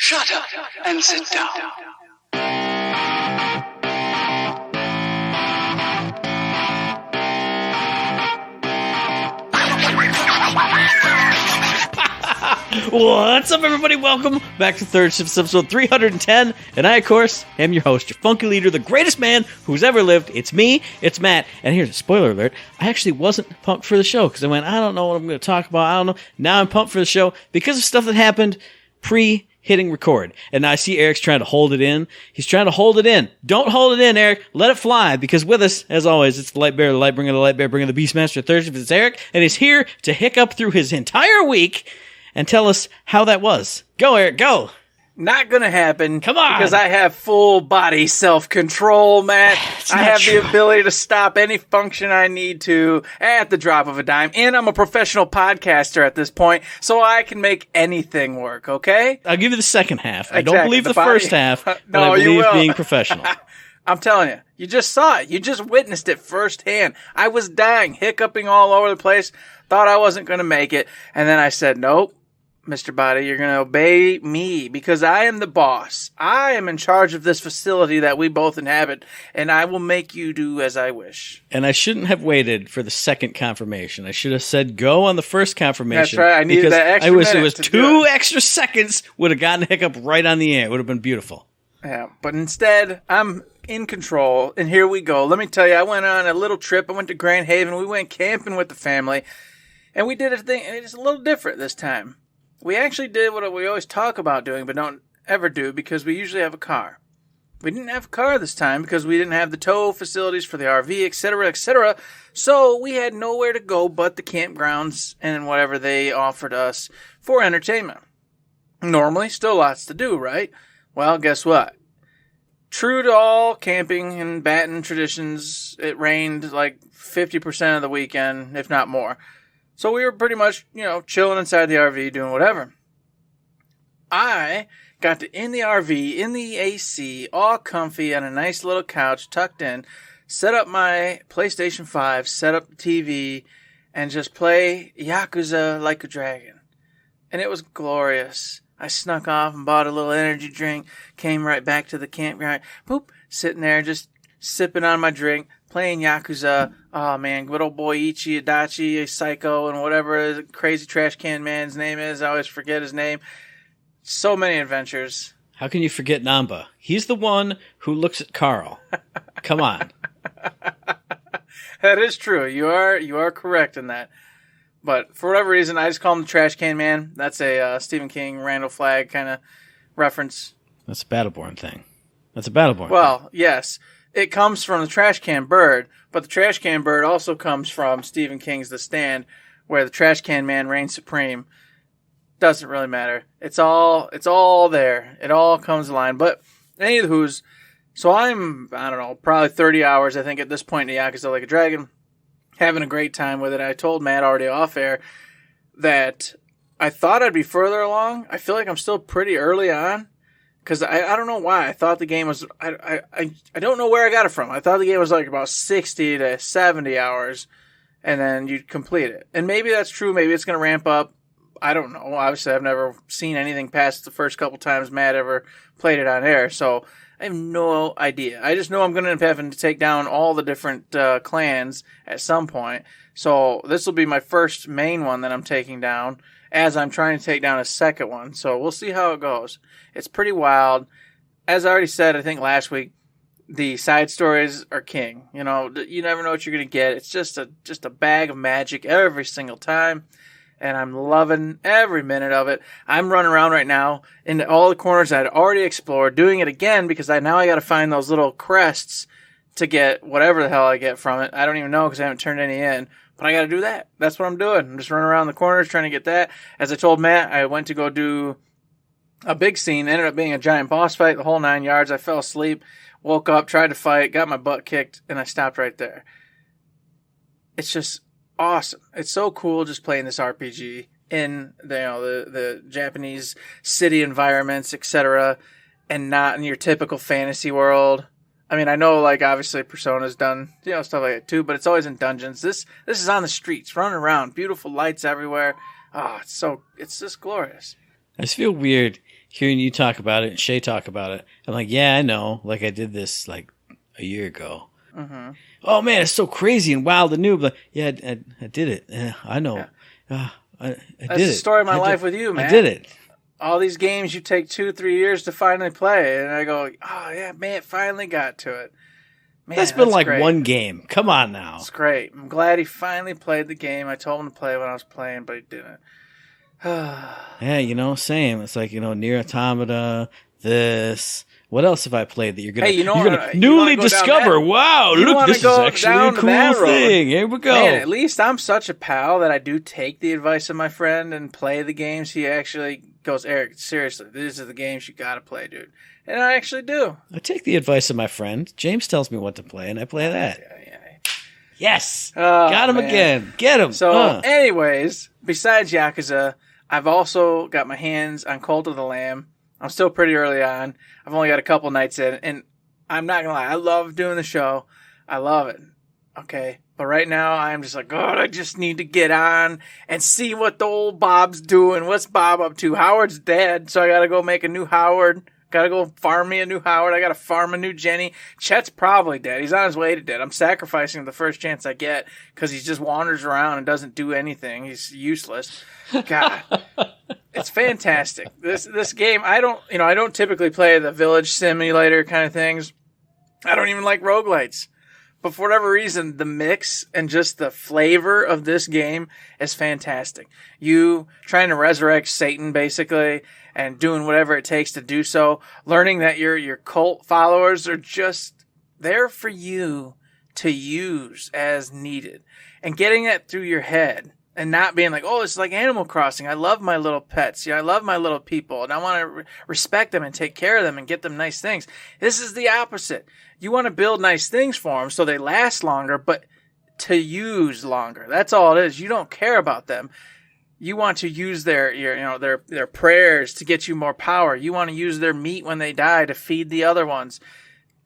Shut up and sit down. What's up, everybody? Welcome back to Third Shift's episode 310. And I, of course, am your host, your funky leader, the greatest man who's ever lived. It's me, it's Matt. And here's a spoiler alert. I actually wasn't pumped for the show because I went, I don't know what I'm going to talk about. I don't know. Now I'm pumped for the show because of stuff that happened pre-hitting record. And now I see Eric's trying to hold it in. He's trying to hold it in. Don't hold it in, Eric. Let it fly, because with us, as always, it's the light bearer, the light bringer, the light bearer, bringer, the Beastmaster. Thursday, it's Eric, and he's here to hiccup through his entire week and tell us how that was. Go, Eric, go. Not gonna happen. Come on. Because I have full body self-control, Matt. I have the ability to stop any function I need to at the drop of a dime. And I'm a professional podcaster at this point, so I can make anything work, okay? I'll give you the second half. I Exactly. don't believe the first half, but No, I you believe will. being professional. I'm telling you, you just saw it. You just witnessed it firsthand. I was dying, hiccuping all over the place, thought I wasn't gonna make it, and then I said, nope. Mr. Body, you're going to obey me because I am the boss. I am in charge of this facility that we both inhabit, and I will make you do as I wish. And I shouldn't have waited for the second confirmation. I should have said go on the first confirmation. That's right. I needed because that extra I wish it minute was to do 2 it. extra seconds would have gotten a hiccup right on the air. It would have been beautiful. Yeah, but instead, I'm in control, and here we go. Let me tell you, I went on a little trip. I went to Grand Haven. We went camping with the family, and we did a thing, and it's a little different this time. We actually did what we always talk about doing, but don't ever do, because we usually have a car. We didn't have a car this time because we didn't have the tow facilities for the RV, etc., etc. So we had nowhere to go but the campgrounds and whatever they offered us for entertainment. Normally, still lots to do, right? Well, guess what? True to all camping and batten traditions, it rained like 50% of the weekend, if not more. So we were pretty much, chilling inside the RV, doing whatever. I got in the RV, in the AC, all comfy on a nice little couch, tucked in, set up my PlayStation 5, set up the TV, and just play Yakuza Like a Dragon. And it was glorious. I snuck off and bought a little energy drink, came right back to the campground, boop, sitting there just sipping on my drink, playing Yakuza. Oh man, good old boy Ichi, Adachi, Psycho, and whatever the crazy trash can man's name is. I always forget his name. So many adventures. How can you forget Namba? He's the one who looks at Carl. Come on. That is true. You are correct in that. But for whatever reason, I just call him the trash can man. That's a Stephen King, Randall Flagg kind of reference. That's a Battleborn thing. That's a Battleborn Well, yes. It comes from the trash can bird, but the trash can bird also comes from Stephen King's The Stand, where the trash can man reigns supreme. Doesn't really matter. It's all there. It all comes to line. But anywho's, so I'm, I don't know, probably 30 hours, I think, at this point in Yakuza Like a Dragon, having a great time with it. I told Matt already off air that I thought I'd be further along. I feel like I'm still pretty early on. Because I don't know why. I thought the game was... I don't know where I got it from. I thought the game was like about 60 to 70 hours, and then you'd complete it. And maybe that's true. Maybe it's going to ramp up. I don't know. Obviously, I've never seen anything past the first couple times Matt ever played it on air, so I have no idea. I just know I'm going to end up having to take down all the different clans at some point. So this will be my first main one that I'm taking down, as I'm trying to take down a second one. So we'll see how it goes. It's pretty wild. As I already said, I think last week, the side stories are king. You never know what you're going to get. It's just a bag of magic every single time. And I'm loving every minute of it. I'm running around right now in all the corners I'd already explored, doing it again because I got to find those little crests to get whatever the hell I get from it. I don't even know because I haven't turned any in. But I got to do that. That's what I'm doing. I'm just running around the corners trying to get that. As I told Matt, I went to go do a big scene. It ended up being a giant boss fight, the whole 9 yards. I fell asleep, woke up, tried to fight, got my butt kicked, and I stopped right there. It's just awesome. It's so cool just playing this RPG in the Japanese city environments, etc., and not in your typical fantasy world. I mean, I know, like, obviously Persona's done, stuff like that too, but it's always in dungeons. This is on the streets, running around, beautiful lights everywhere. Oh, it's just glorious. I just feel weird hearing you talk about it and Shay talk about it, I'm like, yeah, I know. Like, I did this like a year ago. Mm-hmm. Oh man, it's so crazy and wild and new. But yeah, I did it. Yeah, I know. Yeah. I That's did the it. story of my life with you, man. I did it. All these games you take 2-3 years to finally play, and I go, oh yeah, man, finally got to it. Man, that's been like great. one game. Come on now. It's great. I'm glad he finally played the game. I told him to play when I was playing, but he didn't. Yeah, same. It's like, Nier Automata, this. What else have I played that you're gonna, you're gonna newly discover? Wow, look, this is actually a cool thing. Here we go. Man, at least I'm such a pal that I do take the advice of my friend and play the games. He actually goes, Eric, seriously, these are the games you gotta play, dude. And I actually do. I take the advice of my friend. James tells me what to play, and I play that. Yeah. Yes, got him again. Get him. So, anyways, besides Yakuza, I've also got my hands on Cult of the Lamb. I'm still pretty early on. I've only got a couple nights in, and I'm not going to lie. I love doing the show. I love it. Okay. But right now, I'm just like, God, I just need to get on and see what the old Bob's doing. What's Bob up to? Howard's dead, so I got to go make a new Howard. Got to go farm me a new Howard. I got to farm a new Jenny. Chet's probably dead. He's on his way to dead. I'm sacrificing the first chance I get because he just wanders around and doesn't do anything. He's useless. God. It's fantastic. This game, I don't typically play the village simulator kind of things. I don't even like roguelites. But for whatever reason, the mix and just the flavor of this game is fantastic. You trying to resurrect Satan, basically, and doing whatever it takes to do so. Learning that your cult followers are just there for you to use as needed. And getting that through your head. And not being like, oh, it's like Animal Crossing. I love my little pets. I love my little people. And I want to respect them and take care of them and get them nice things. This is the opposite. You want to build nice things for them so they last longer, but to use longer. That's all it is. You don't care about them. You want to use their prayers to get you more power. You want to use their meat when they die to feed the other ones.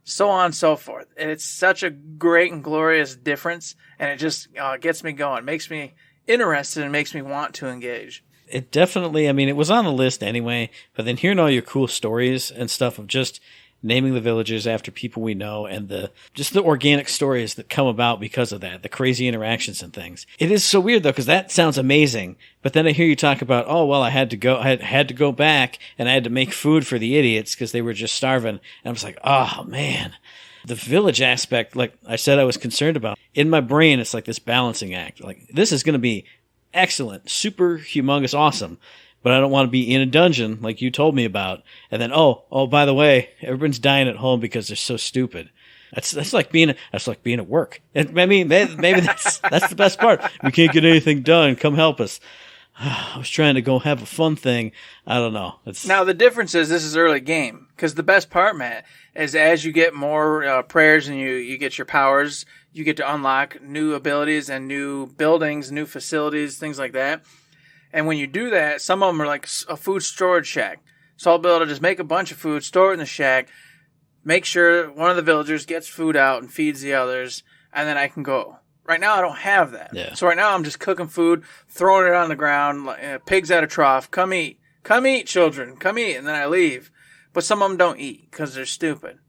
So on and so forth. And it's such a great and glorious difference. And it just gets me going. Makes me interested and makes me want to engage. It definitely, it was on the list anyway, but then hearing all your cool stories and stuff of just naming the villages after people we know and the organic stories that come about because of that, the crazy interactions and things. It is so weird though, because that sounds amazing, but then I hear you talk about, oh, well, I had to go back and I had to make food for the idiots because they were just starving. And I was like, oh man. The village aspect, like I said, I was concerned about. In my brain, it's like this balancing act. Like, this is going to be excellent, super humongous, awesome. But I don't want to be in a dungeon like you told me about. And then, oh, by the way, everyone's dying at home because they're so stupid. That's like being at work. And maybe that's the best part. We can't get anything done. Come help us. I was trying to go have a fun thing. I don't know. Now, the difference is this is early game. Because the best part, Matt, is as you get more prayers and you get your powers, you get to unlock new abilities and new buildings, new facilities, things like that. And when you do that, some of them are like a food storage shack. So I'll be able to just make a bunch of food, store it in the shack, make sure one of the villagers gets food out and feeds the others, and then I can go. Right now, I don't have that. Yeah. So right now, I'm just cooking food, throwing it on the ground, pigs at a trough. Come eat. Come eat, children. Come eat. And then I leave. But some of them don't eat because they're stupid.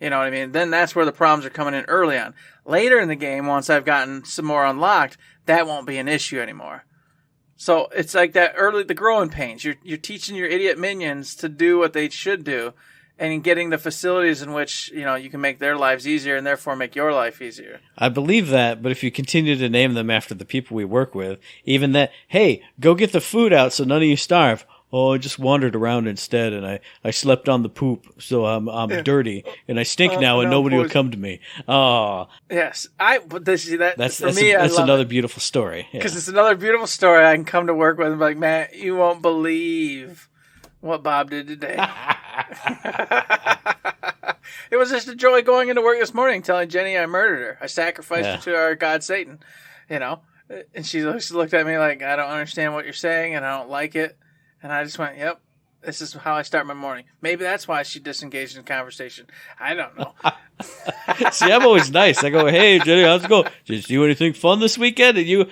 You know what I mean? Then that's where the problems are coming in early on. Later in the game, once I've gotten some more unlocked, that won't be an issue anymore. So it's like the growing pains. You're teaching your idiot minions to do what they should do, and getting the facilities in which you can make their lives easier and therefore make your life easier. I believe that, but if you continue to name them after the people we work with, even that, hey, go get the food out so none of you starve. Oh, I just wandered around instead, and I slept on the poop, so I'm dirty, and I stink now, and nobody will come to me. Oh, yes, that's another beautiful story. Because it's another beautiful story. I can come to work with and be like, man, you won't believe what Bob did today. It was just a joy going into work this morning, telling Jenny I murdered her. I sacrificed her to our god Satan, and she looked at me like, I don't understand what you're saying, and I don't like it. And I just went, yep, this is how I start my morning. Maybe that's why she disengaged in conversation. I don't know. See, I'm always nice. I go, hey, Jenny, how's it going? Did you do anything fun this weekend? And you,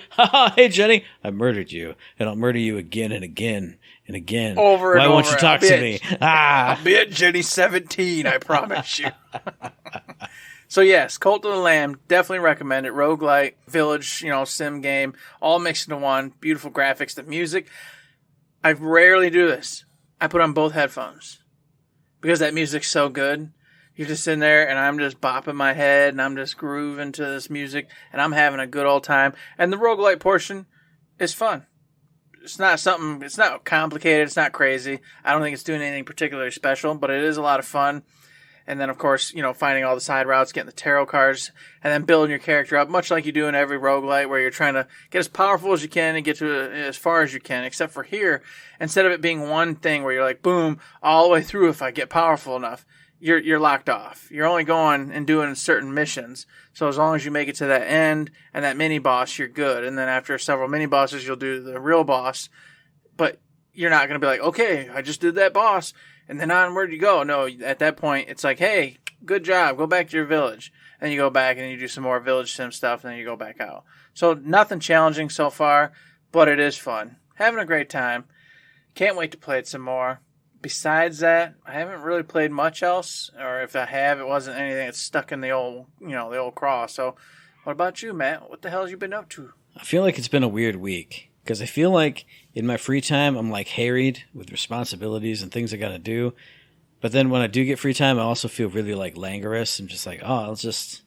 hey, Jenny, I murdered you. And I'll murder you again and again and again. Over and Why over. won't you talk to me? I'll be at Jenny 17, I promise you. So yes, Cult of the Lamb, definitely recommend it. Roguelite, village, sim game, all mixed into one. Beautiful graphics, the music. I rarely do this. I put on both headphones because that music's so good. You're just sitting there and I'm just bopping my head and I'm just grooving to this music and I'm having a good old time. And the roguelite portion is fun. It's not complicated. It's not crazy. I don't think it's doing anything particularly special, but it is a lot of fun. And then, of course, finding all the side routes, getting the tarot cards, and then building your character up, much like you do in every roguelite, where you're trying to get as powerful as you can and get to as far as you can. Except for here, instead of it being one thing where you're like, boom, all the way through if I get powerful enough, you're locked off. You're only going and doing certain missions. So as long as you make it to that end and that mini boss, you're good. And then after several mini bosses, you'll do the real boss. But you're not going to be like, okay, I just did that boss. And then on, where'd you go? No, at that point, it's like, hey, good job. Go back to your village. And you go back and you do some more village sim stuff, and then you go back out. So nothing challenging so far, but it is fun. Having a great time. Can't wait to play it some more. Besides that, I haven't really played much else. Or if I have, it wasn't anything that's stuck in the old craw. So what about you, Matt? What the hell have you been up to? I feel like it's been a weird week. Because I feel like in my free time, I'm like harried with responsibilities and things I got to do. But then when I do get free time, I also feel really like languorous and just like, I'll just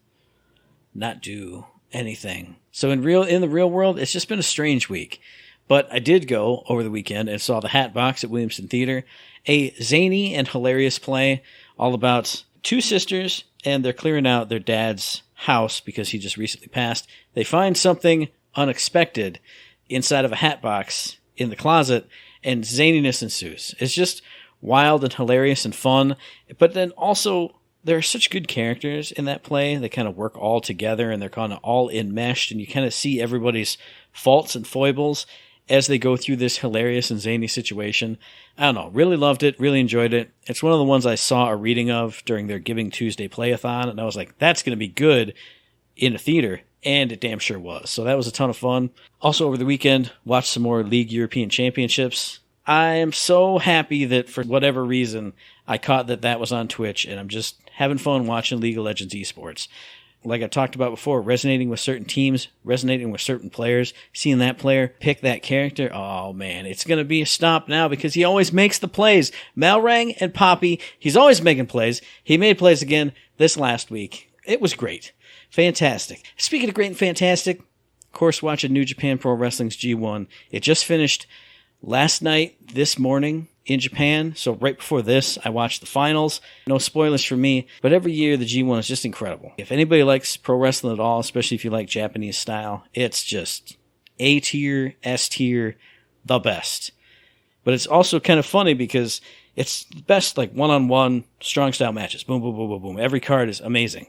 not do anything. So in the real world, it's just been a strange week. But I did go over the weekend and saw the Hat Box at Williamson Theater, a zany and hilarious play all about two sisters, and they're clearing out their dad's house because he just recently passed. They find something unexpected inside of a hat box in the closet, and zaniness ensues. It's just wild and hilarious and fun, but then also there are such good characters in that play. They kind of work all together, and they're kind of all enmeshed, and you kind of see everybody's faults and foibles as they go through this hilarious and zany situation. I don't know, really loved it, really enjoyed it. It's one of the ones I saw a reading of during their Giving Tuesday Playathon, and I was like, that's going to be good in a theater. And it damn sure was. So that was a ton of fun. Also over the weekend, watched some more League European Championships. I am so happy that for whatever reason, I caught that was on Twitch, and I'm just having fun watching League of Legends esports. Like I talked about before, resonating with certain teams, resonating with certain players, seeing that player pick that character, oh man, it's going to be a stop now because he always makes the plays. Malrang and Poppy, he's always making plays. He made plays again this last week. It was great. Fantastic. Speaking of great and fantastic, of course, watching New Japan Pro Wrestling's G1. It just finished last night, this morning in Japan. So right before this, I watched the finals. No spoilers for me, but every year the G1 is just incredible. If anybody likes pro wrestling at all, especially if you like Japanese style, it's just A tier, S tier, the best. But it's also kind of funny because it's the best like one-on-one strong style matches. Boom, boom, boom, boom, boom. Every card is amazing.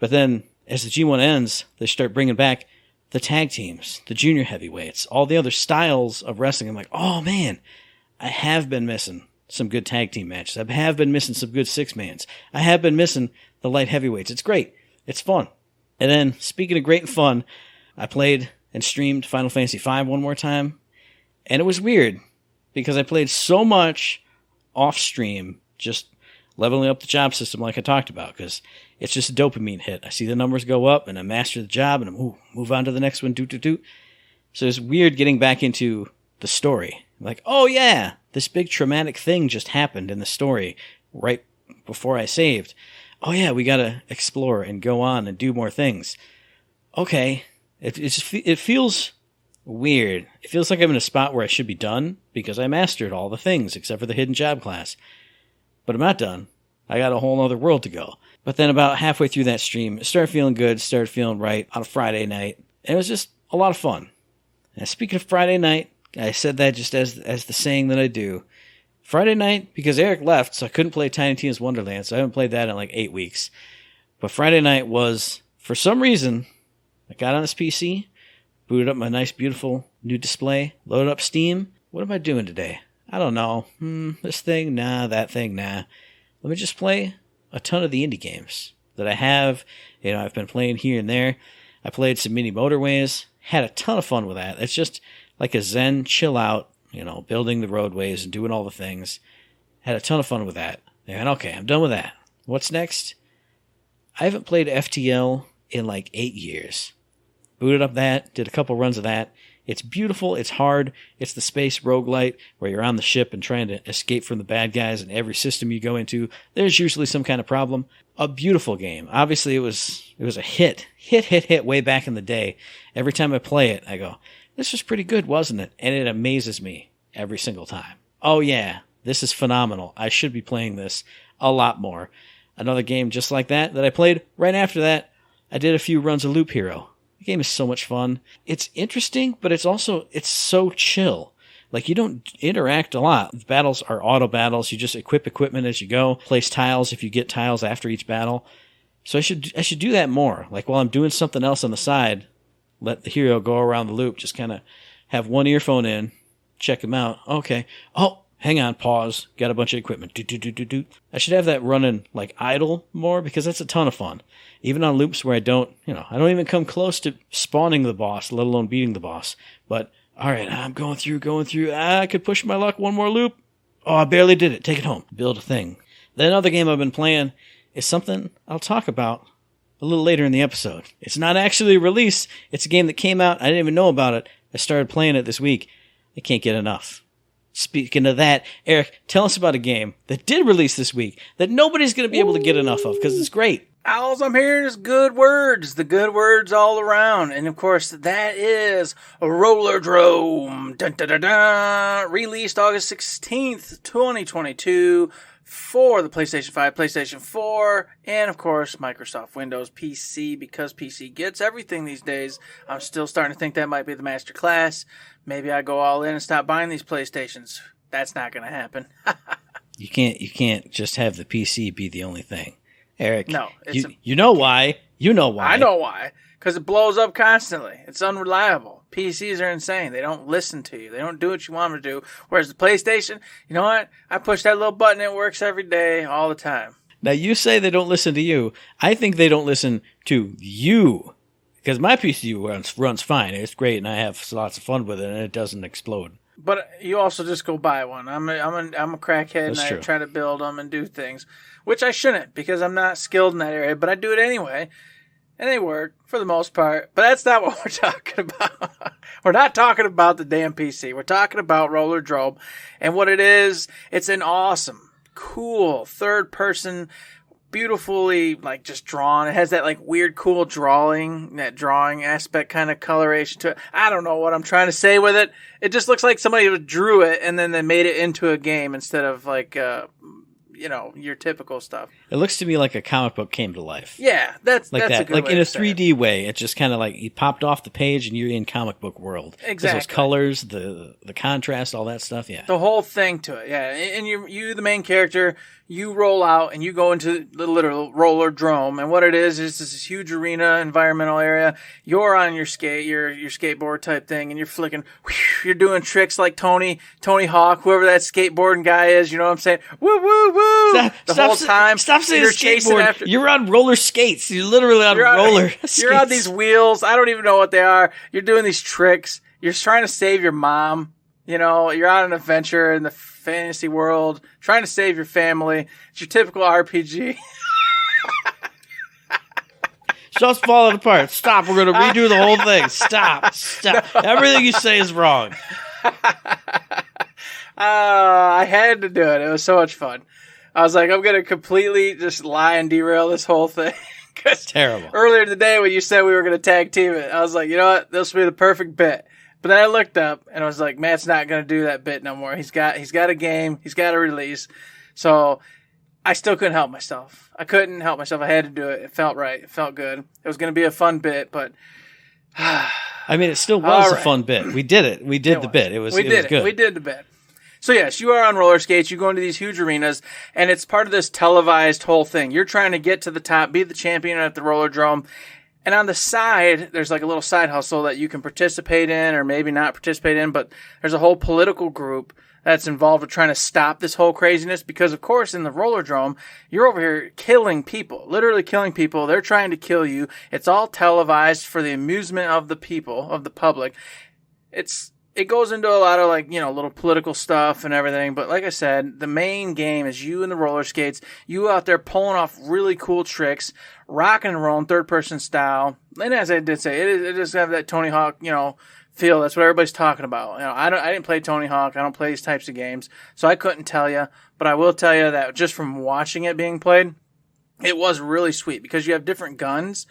But then as the G1 ends, they start bringing back the tag teams, the junior heavyweights, all the other styles of wrestling. I'm like, oh man, I have been missing some good tag team matches. I have been missing some good six-mans. I have been missing the light heavyweights. It's great. It's fun. And then, speaking of great and fun, I played and streamed Final Fantasy V one more time. And it was weird because I played so much off-stream, just leveling up the job system like I talked about, because it's just a dopamine hit. I see the numbers go up, and I master the job, and I move on to the next one, doot. So it's weird getting back into the story. Like, oh yeah, this big traumatic thing just happened in the story right before I saved. Oh yeah, we gotta explore and go on and do more things. Okay, it feels weird. It feels like I'm in a spot where I should be done because I mastered all the things except for the hidden job class. But I'm not done. I got a whole other world to go. But then about halfway through that stream, it started feeling good, started feeling right on a Friday night. And it was just a lot of fun. And speaking of Friday night, I said that just as the saying that I do. Friday night, because Eric left, so I couldn't play Tiny Tina's Wonderland, so I haven't played that in like 8 weeks. But Friday night was, for some reason, I got on this PC, booted up my nice, beautiful new display, loaded up Steam. What am I doing today? I don't know. This thing, nah, that thing, nah. Let me just play a ton of the indie games that I have. You know, I've been playing here and there. I played some mini motorways, had a ton of fun with that. It's just like a zen, chill out, building the roadways and doing all the things. Had a ton of fun with that. And okay, I'm done with that. What's next? I haven't played FTL in like 8 years. Booted up that, did a couple runs of that. It's beautiful, it's hard, it's the space roguelite where you're on the ship and trying to escape from the bad guys, and every system you go into, there's usually some kind of problem. A beautiful game. Obviously, it was a hit way back in the day. Every time I play it, I go, this was pretty good, wasn't it? And it amazes me every single time. Oh yeah, this is phenomenal. I should be playing this a lot more. Another game just like that I played right after that, I did a few runs of Loop Hero. The game is so much fun. It's interesting, but it's so chill. Like, you don't interact a lot. The battles are auto battles. You just equip equipment as you go. Place tiles if you get tiles after each battle. So I should do that more. Like, while I'm doing something else on the side, let the hero go around the loop. Just kind of have one earphone in, check him out. Okay. Oh, hang on, pause. Got a bunch of equipment. Do. I should have that running like idle more, because that's a ton of fun. Even on loops where I don't even come close to spawning the boss, let alone beating the boss. But all right, I'm going through. I could push my luck one more loop. Oh, I barely did it. Take it home. Build a thing. Then another game I've been playing is something I'll talk about a little later in the episode. It's not actually a release. It's a game that came out. I didn't even know about it. I started playing it this week. I can't get enough. Speaking of that, Eric, tell us about a game that did release this week that nobody's going to be able to get enough of, because it's great. All I'm hearing is good words. The good words all around. And of course, that is Rollerdrome. Dun, dun, dun, dun. Released August 16th, 2022 for the PlayStation 5, PlayStation 4, and of course, Microsoft Windows PC, because PC gets everything these days. I'm still starting to think that might be the master class. Maybe I go all in and stop buying these PlayStations. That's not going to happen. You can't just have the PC be the only thing. Eric, no, you know why. You know why. I know why. Because it blows up constantly. It's unreliable. PCs are insane. They don't listen to you. They don't do what you want them to do. Whereas the PlayStation, you know what? I push that little button. It works every day, all the time. Now, you say they don't listen to you. I think they don't listen to you. Because my PC runs fine. It's great, and I have lots of fun with it, and it doesn't explode. But you also just go buy one. I'm a crackhead, That's and true. I try to build them and do things, which I shouldn't, because I'm not skilled in that area. But I do it anyway, and they work for the most part. But that's not what we're talking about. We're not talking about the damn PC. We're talking about Rollerdrome, and what it is. It's an awesome, cool third-person, beautifully like just drawn. It has that like weird, cool drawing aspect kind of coloration to it. I don't know what I'm trying to say with it. It just looks like somebody drew it and then they made it into a game instead of like, your typical stuff. It looks to me like a comic book came to life. Yeah, that's like a that. good Like way in a to say it. 3D way. It's just kind of like you popped off the page and you're in comic book world. Exactly. Those colors, the contrast, all that stuff. Yeah. The whole thing to it, yeah. And you the main character, you roll out and you go into the literal Rollerdrome, and what it is this huge arena, environmental area. You're on your skateboard type thing, and you're flicking, you're doing tricks like Tony Hawk, whoever that skateboarding guy is. You know what I'm saying? Woo woo woo! Whole time, Stop saying you're chasing skateboard. after. You're on roller skates. You're literally on roller skates. You're on these wheels. I don't even know what they are. You're doing these tricks. You're trying to save your mom. You know, you're on an adventure in the fantasy world, trying to save your family. It's your typical RPG. Stuff's falling apart. Stop. We're going to redo the whole thing. Stop. No. Everything you say is wrong. I had to do it. It was so much fun. I was like, I'm going to completely just lie and derail this whole thing. It's terrible. Earlier today when you said we were going to tag team it, I was like, you know what? This will be the perfect bit. But then I looked up and I was like, Matt's not going to do that bit no more. He's got a game. He's got a release. So I still couldn't help myself. I had to do it. It felt right. It felt good. It was going to be a fun bit, but I mean, it still was a fun bit. We did it. We did the bit. It was good. We did the bit. So yes, you are on roller skates. You go into these huge arenas, and it's part of this televised whole thing. You're trying to get to the top, be the champion at the Rollerdrome. And on the side, there's like a little side hustle that you can participate in or maybe not participate in, but there's a whole political group that's involved with trying to stop this whole craziness because, of course, in the Rollerdrome, you're over here killing people, literally killing people. They're trying to kill you. It's all televised for the amusement of the people, of the public. It's it goes into a lot of like, little political stuff and everything. But like I said, the main game is you and the roller skates, you out there pulling off really cool tricks, rocking and rolling third person style. And as I did say, it does have that Tony Hawk, feel. That's what everybody's talking about. I didn't play Tony Hawk. I don't play these types of games. So I couldn't tell you, but I will tell you that just from watching it being played, it was really sweet because you have different guns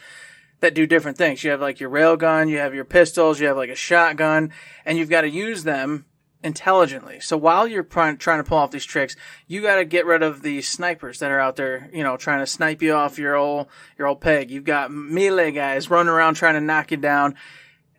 that do different things. You have like your rail gun, you have your pistols, you have like a shotgun, and you've got to use them intelligently. So while you're trying to pull off these tricks, you got to get rid of the snipers that are out there, trying to snipe you off your old peg. You've got melee guys running around trying to knock you down.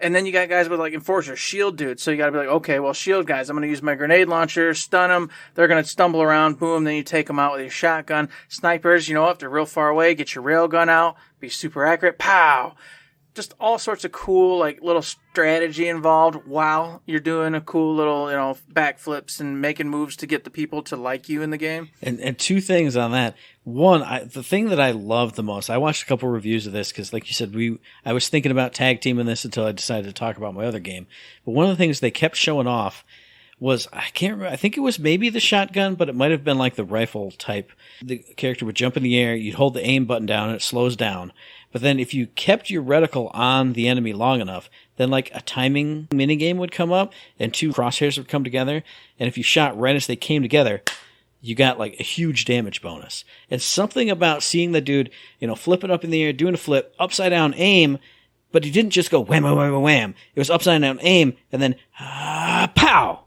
And then you got guys with like enforcers, shield dudes. So you got to be like, okay, well, shield guys, I'm going to use my grenade launcher, stun them. They're going to stumble around, boom. Then you take them out with your shotgun. Snipers, if they're real far away, get your rail gun out, be super accurate, pow. Just all sorts of cool, like little strategy involved while you're doing a cool little, backflips and making moves to get the people to like you in the game. And two things on that. One, the thing that I love the most, I watched a couple reviews of this because, like you said, I was thinking about tag teaming this until I decided to talk about my other game. But one of the things they kept showing off was, I can't remember, I think it was maybe the shotgun, but it might have been like the rifle type. The character would jump in the air, you'd hold the aim button down, and it slows down. But then if you kept your reticle on the enemy long enough, then like a timing minigame would come up, and two crosshairs would come together, and if you shot right as they came together, you got like a huge damage bonus. And something about seeing the dude, flipping up in the air, doing a flip, upside down aim, but he didn't just go wham, wham, wham, wham. It was upside down aim, and then pow!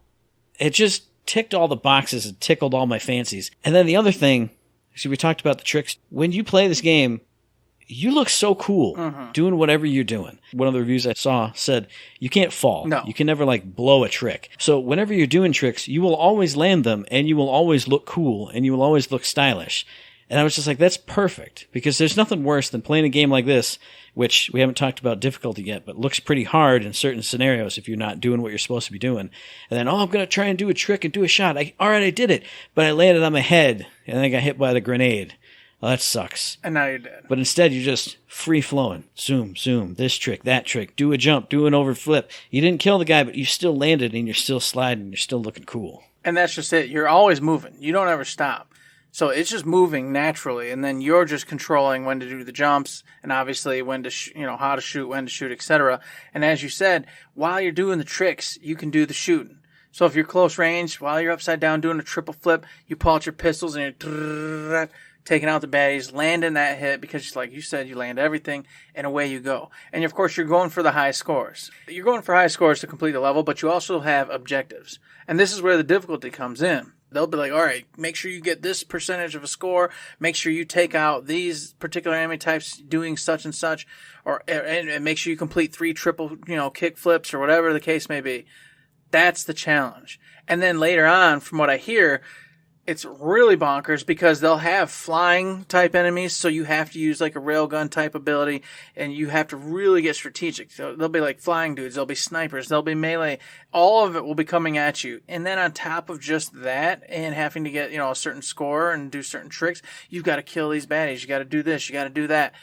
It just ticked all the boxes and tickled all my fancies. And then the other thing, see, we talked about the tricks. When you play this game, you look so cool doing whatever you're doing. One of the reviews I saw said, you can't fall. No. You can never blow a trick. So whenever you're doing tricks, you will always land them, and you will always look cool, and you will always look stylish. And I was just like, that's perfect, because there's nothing worse than playing a game like this, which we haven't talked about difficulty yet, but looks pretty hard in certain scenarios if you're not doing what you're supposed to be doing. And then, I'm going to try and do a trick and do a shot. All right, I did it, but I landed on my head, and then I got hit by the grenade. Well, that sucks. And now you're dead. But instead, you're just free-flowing. Zoom, zoom, this trick, that trick, do a jump, do an overflip. You didn't kill the guy, but you still landed, and you're still sliding, you're still looking cool. And that's just it. You're always moving. You don't ever stop. So it's just moving naturally, and then you're just controlling when to do the jumps, and obviously when to, how to shoot, when to shoot, etc. And as you said, while you're doing the tricks, you can do the shooting. So if you're close range, while you're upside down doing a triple flip, you pull out your pistols and you're taking out the baddies, landing that hit because, like you said, you land everything, and away you go. And of course, you're going for the high scores. You're going for high scores to complete the level, but you also have objectives, and this is where the difficulty comes in. They'll be like, all right, make sure you get this percentage of a score. Make sure you take out these particular enemy types doing such and such, and make sure you complete 3 triple, kick flips or whatever the case may be. That's the challenge. And then later on, from what I hear, it's really bonkers because they'll have flying type enemies, so you have to use like a railgun type ability, and you have to really get strategic. So they'll be like flying dudes, there'll be snipers, there'll be melee. All of it will be coming at you. And then on top of just that, and having to get, a certain score and do certain tricks, you've got to kill these baddies. You got to do this, you got to do that.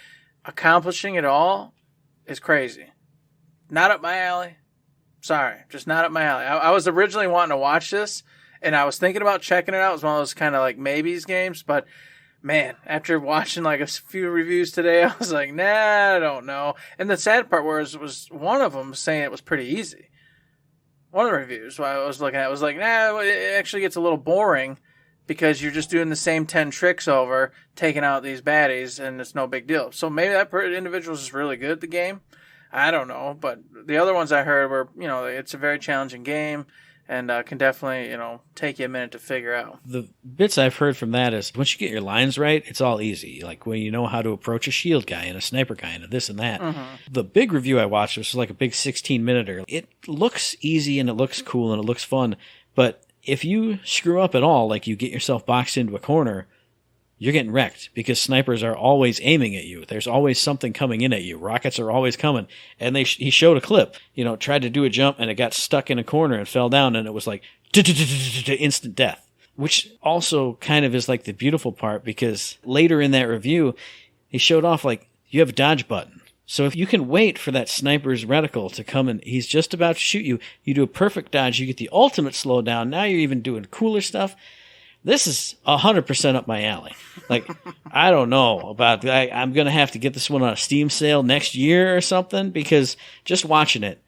Accomplishing it all is crazy. Not up my alley. Sorry, just not up my alley. I was originally wanting to watch this, and I was thinking about checking it out. It was one of those kind of like maybes games, but man, after watching like a few reviews today, I was like, nah, I don't know. And the sad part was one of them saying it was pretty easy. One of the reviews I was looking at was like, nah, it actually gets a little boring because you're just doing the same 10 tricks over, taking out these baddies, and it's no big deal. So maybe that individual is really good at the game. I don't know, but the other ones I heard were, it's a very challenging game. And can definitely, take you a minute to figure out. The bits I've heard from that is once you get your lines right, it's all easy. Like when you know how to approach a shield guy and a sniper guy and a this and that. Mm-hmm. The big review I watched was like a big 16-minute. It looks easy and it looks cool and it looks fun. But if you screw up at all, like you get yourself boxed into a corner, you're getting wrecked because snipers are always aiming at you. There's always something coming in at you. Rockets are always coming. And he showed a clip, tried to do a jump and it got stuck in a corner and fell down and it was like instant death, which also kind of is like the beautiful part because later in that review, he showed off like you have a dodge button. So if you can wait for that sniper's reticle to come and he's just about to shoot you, you do a perfect dodge, you get the ultimate slowdown. Now you're even doing cooler stuff. This is 100% up my alley. Like, I don't know about, I'm going to have to get this one on a Steam sale next year or something, because just watching it,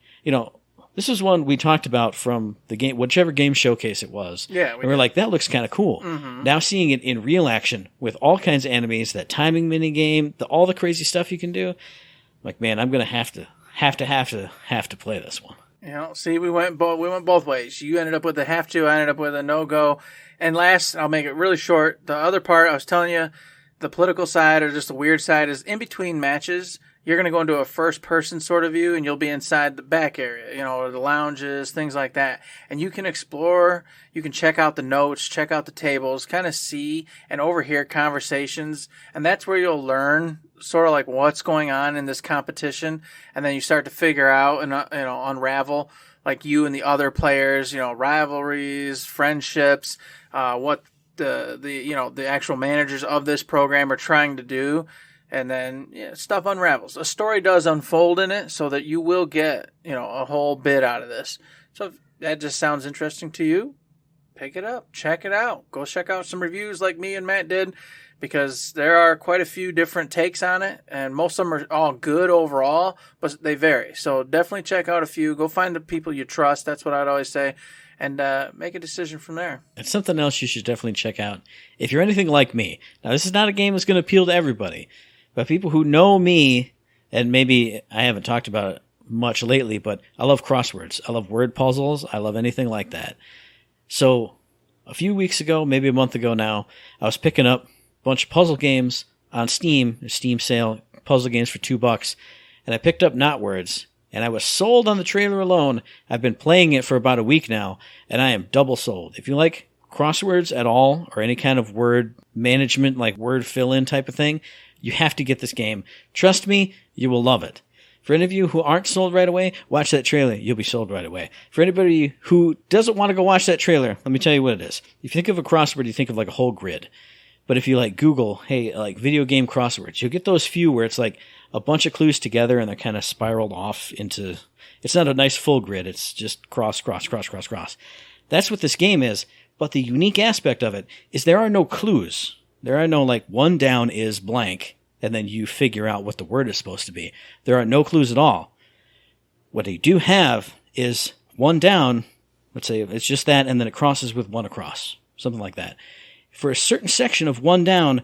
this is one we talked about from the game, whichever game showcase it was. Yeah. We're like, that looks kind of cool. Mm-hmm. Now seeing it in real action with all kinds of enemies, that timing mini game, all the crazy stuff you can do. Like, man, I'm going to have to play this one. See, we went both ways. You ended up with a have to, I ended up with a no-go. And last, I'll make it really short. The other part, I was telling you, the political side or just the weird side is in between matches, you're going to go into a first-person sort of view, and you'll be inside the back area, or the lounges, things like that. And you can explore, you can check out the notes, check out the tables, kind of see and overhear conversations. And that's where you'll learn sort of like what's going on in this competition. And then you start to figure out and, unravel like you and the other players, rivalries, friendships, what the actual managers of this program are trying to do. And then stuff unravels. A story does unfold in it so that you will get, a whole bit out of this. So if that just sounds interesting to you, pick it up, check it out. Go check out some reviews like me and Matt did, because there are quite a few different takes on it, and most of them are all good overall, but they vary. So definitely check out a few. Go find the people you trust. That's what I'd always say. And make a decision from there. It's something else you should definitely check out if you're anything like me. Now, this is not a game that's going to appeal to everybody. But people who know me, and maybe I haven't talked about it much lately, but I love crosswords. I love word puzzles. I love anything like that. So a few weeks ago, maybe a month ago now, I was picking up a bunch of puzzle games on Steam, a Steam sale, puzzle games for $2, and I picked up Knotwords, and I was sold on the trailer alone. I've been playing it for about a week now, and I am double sold. If you like crosswords at all, or any kind of word management, like word fill-in type of thing, you have to get this game. Trust me, you will love it. For any of you who aren't sold right away, watch that trailer. You'll be sold right away. For anybody who doesn't want to go watch that trailer, let me tell you what it is. If you think of a crossword, you think of like a whole grid. But if you Google, hey, video game crosswords, you'll get those few where it's like a bunch of clues together and they're kind of spiraled off into, it's not a nice full grid. It's just cross, cross, cross, cross, cross. That's what this game is. But the unique aspect of it is there are no clues. There are no one down is blank, and then you figure out what the word is supposed to be. There are no clues at all. What they do have is one down, let's say it's just that, and then it crosses with one across, something like that. For a certain section of one down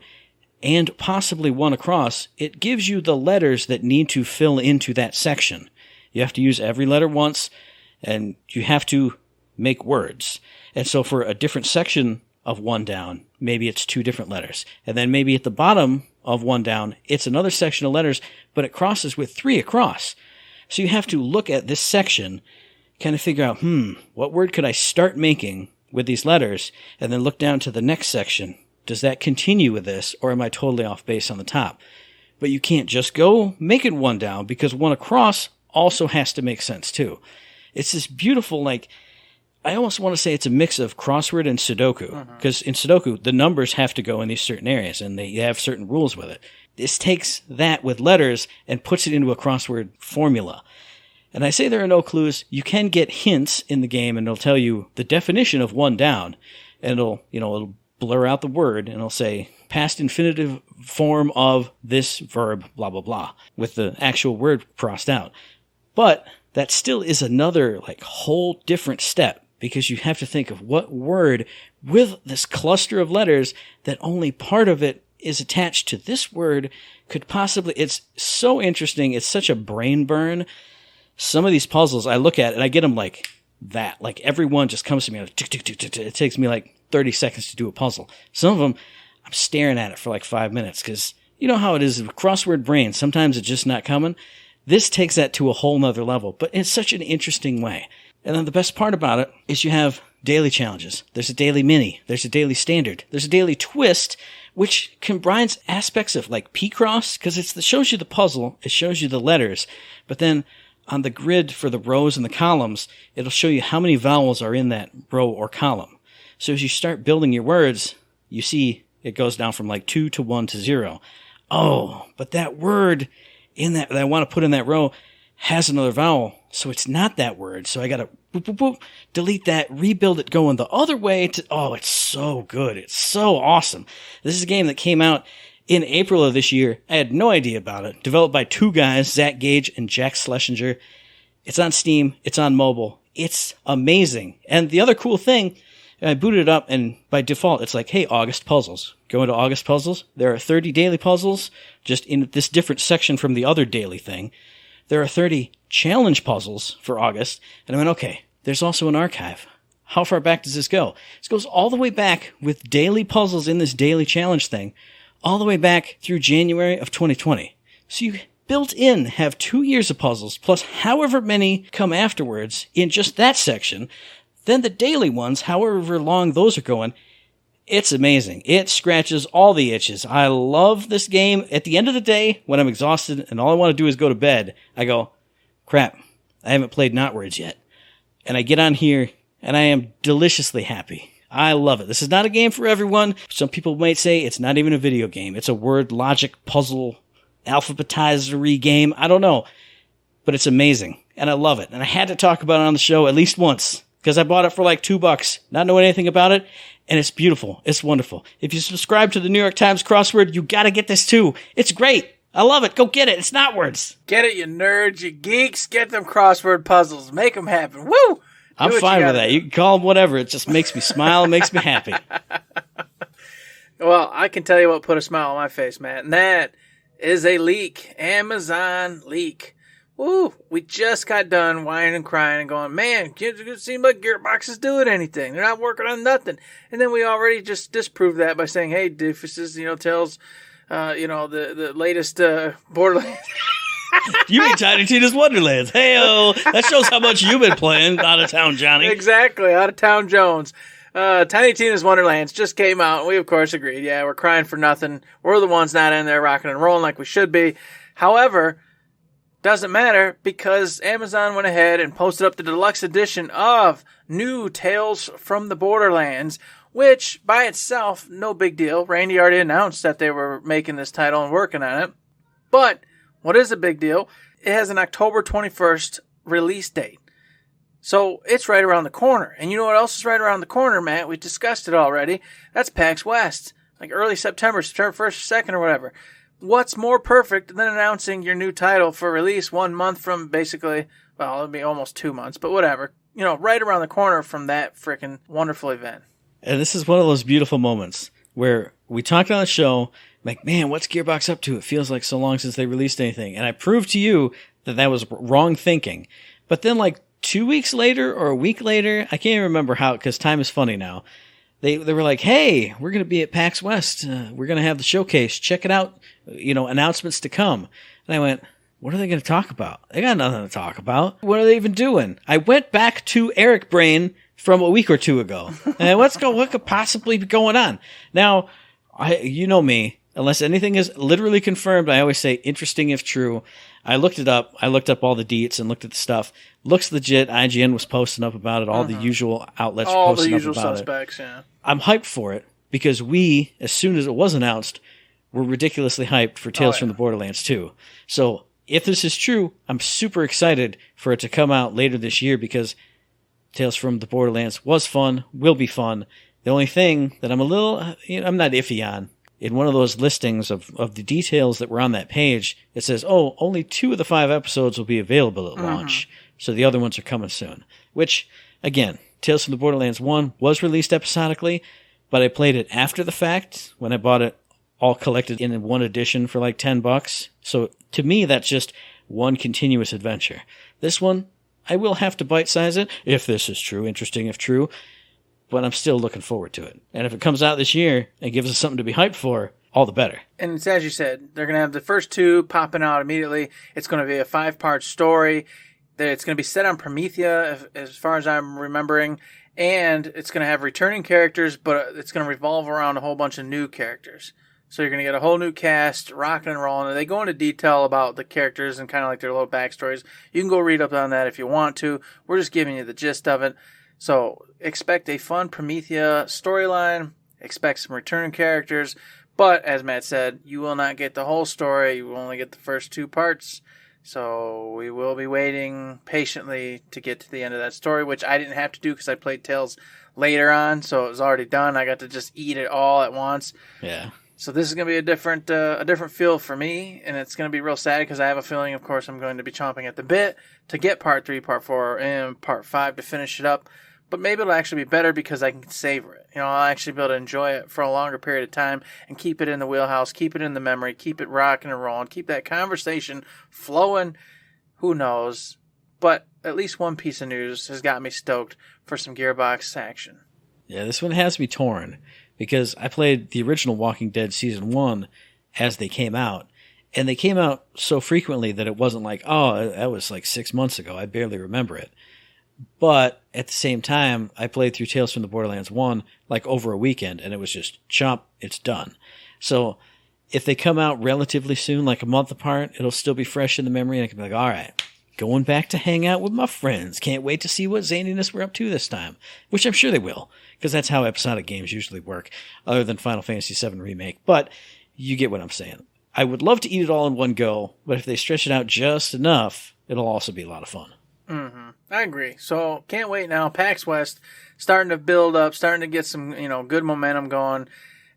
and possibly one across, it gives you the letters that need to fill into that section. You have to use every letter once, and you have to make words. And so for a different section of one down, maybe it's 2 different letters. And then maybe at the bottom of one down, it's another section of letters, but it crosses with 3 across. So you have to look at this section, kind of figure out, what word could I start making with these letters? And then look down to the next section. Does that continue with this, or am I totally off base on the top? But you can't just go making one down, because one across also has to make sense too. It's this beautiful, I almost want to say it's a mix of crossword and Sudoku, because in Sudoku, the numbers have to go in these certain areas, and they have certain rules with it. This takes that with letters and puts it into a crossword formula. And I say there are no clues. You can get hints in the game, and it'll tell you the definition of one down, and it'll blur out the word, and it'll say past infinitive form of this verb, blah, blah, blah, with the actual word crossed out. But that still is another whole different step, because you have to think of what word with this cluster of letters that only part of it is attached to this word could possibly, it's so interesting. It's such a brain burn. Some of these puzzles I look at and I get them like that. Every one just comes to me. It takes me 30 seconds to do a puzzle. Some of them I'm staring at it for 5 minutes, because you know how it is with crossword brain. Sometimes it's just not coming. This takes that to a whole nother level, but in such an interesting way. And then the best part about it is you have daily challenges. There's a daily mini. There's a daily standard. There's a daily twist, which combines aspects of P-Cross, because it shows you the puzzle, it shows you the letters, but then on the grid for the rows and the columns, it'll show you how many vowels are in that row or column. So as you start building your words, you see it goes down from 2 to 1 to 0. Oh, but that word in that I want to put in that row has another vowel, so it's not that word. So I got to boop, boop, boop, delete that, rebuild it going the other way. It's so good. It's so awesome. This is a game that came out in April of this year. I had no idea about it. Developed by two guys, Zach Gage and Jack Schlesinger. It's on Steam. It's on mobile. It's amazing. And the other cool thing, I booted it up, and by default, it's like, hey, August puzzles. Go into August puzzles. There are 30 daily puzzles, just in this different section from the other daily thing. There are 30 challenge puzzles for August. And I went, okay, there's also an archive. How far back does this go? This goes all the way back with daily puzzles in this daily challenge thing, all the way back through January of 2020. So you built in have 2 years of puzzles, plus however many come afterwards in just that section. Then the daily ones, however long those are going, it's amazing. It scratches all the itches. I love this game. At the end of the day, when I'm exhausted and all I want to do is go to bed, I go, crap, I haven't played Knotwords yet. And I get on here, and I am deliciously happy. I love it. This is not a game for everyone. Some people might say it's not even a video game. It's a word logic puzzle alphabetizery game. I don't know. But it's amazing. And I love it. And I had to talk about it on the show at least once, because I bought it for like $2, not knowing anything about it. And it's beautiful. It's wonderful. If you subscribe to the New York Times crossword, you gotta get this too. It's great. I love it. Go get it. It's Knotwords. Get it, you nerds, you geeks. Get them crossword puzzles. Make them happen. Woo! I'm fine with that. You can call them whatever. It just makes me smile. It makes me happy. Well, I can tell you what put a smile on my face, Matt, and that is a leak. Amazon leak. Woo! We just got done whining and crying and going, man, it seems like Gearbox is doing anything. They're not working on nothing. And then we already just disproved that by saying, hey, doofuses, Tales, the latest Borderlands. You mean Tiny Tina's Wonderlands. Hey-o. That shows how much you've been playing out of town, Johnny. Exactly. Out of town Jones. Tiny Tina's Wonderlands just came out. We, of course, agreed. Yeah, we're crying for nothing. We're the ones not in there rocking and rolling like we should be. However, doesn't matter, because Amazon went ahead and posted up the deluxe edition of New Tales from the Borderlands, which, by itself, no big deal. Randy already announced that they were making this title and working on it. But what is a big deal? It has an October 21st release date. So it's right around the corner. And you know what else is right around the corner, Matt? We discussed it already. That's PAX West. Like early September 1st or 2nd or whatever. What's more perfect than announcing your new title for release 1 month from basically, well, it'll be almost 2 months, but whatever. Right around the corner from that freaking wonderful event. And this is one of those beautiful moments where we talked on the show, like, man, what's Gearbox up to? It feels like so long since they released anything. And I proved to you that was wrong thinking. But then like 2 weeks later or a week later, I can't even remember how, because time is funny now. They were like, hey, we're going to be at PAX West. We're going to have the showcase. Check it out. Announcements to come. And I went, what are they going to talk about? They got nothing to talk about. What are they even doing? I went back to Eric Brain from a week or two ago. And what could possibly be going on? Now, you know me. Unless anything is literally confirmed, I always say interesting if true. I looked it up. I looked up all the deets and looked at the stuff. Looks legit. IGN was posting up about it. All the usual outlets all posting the usual up about suspects, it. Yeah. I'm hyped for it because we, as soon as it was announced, were ridiculously hyped for Tales from the Borderlands 2. So if this is true, I'm super excited for it to come out later this year because Tales from the Borderlands was fun, will be fun. The only thing that I'm a little, I'm not iffy on, in one of those listings of the details that were on that page, it says, only 2 of the 5 episodes will be available at launch. So the other ones are coming soon. Which, again, Tales from the Borderlands 1 was released episodically, but I played it after the fact when I bought it all collected in one edition for like $10. So to me, that's just one continuous adventure. This one, I will have to bite-size it, if this is true, interesting if true, but I'm still looking forward to it. And if it comes out this year and gives us something to be hyped for, all the better. And it's as you said, they're going to have the first 2 popping out immediately. It's going to be a 5-part story. It's going to be set on Promethea, as far as I'm remembering. And it's going to have returning characters, but it's going to revolve around a whole bunch of new characters. So you're going to get a whole new cast, rocking and rolling. And they go into detail about the characters and kind of like their little backstories. You can go read up on that if you want to. We're just giving you the gist of it. So expect a fun Promethea storyline. Expect some returning characters. But, as Matt said, you will not get the whole story. You will only get the first 2 parts. So we will be waiting patiently to get to the end of that story, which I didn't have to do because I played Tales later on, so it was already done. I got to just eat it all at once. Yeah. So this is going to be a different feel for me, and it's going to be real sad because I have a feeling, of course, I'm going to be chomping at the bit to get Part 3, Part 4, and Part 5 to finish it up. But maybe it'll actually be better because I can savor it. You know, I'll actually be able to enjoy it for a longer period of time and keep it in the wheelhouse, keep it in the memory, keep it rocking and rolling, keep that conversation flowing. Who knows? But at least one piece of news has got me stoked for some Gearbox action. Yeah, this one has me torn because I played the original Walking Dead Season 1 as they came out. And they came out so frequently that it wasn't like, oh, that was like 6 months ago. I barely remember it. But at the same time, I played through Tales from the Borderlands 1 like over a weekend, and it was just chomp, it's done. So if they come out relatively soon, like a month apart, it'll still be fresh in the memory, and I can be like, all right, going back to hang out with my friends. Can't wait to see what zaniness we're up to this time, which I'm sure they will, because that's how episodic games usually work, other than Final Fantasy VII Remake. But you get what I'm saying. I would love to eat it all in one go, but if they stretch it out just enough, it'll also be a lot of fun. Mm-hmm. I agree. So can't wait now. PAX West starting to build up, starting to get some, good momentum going.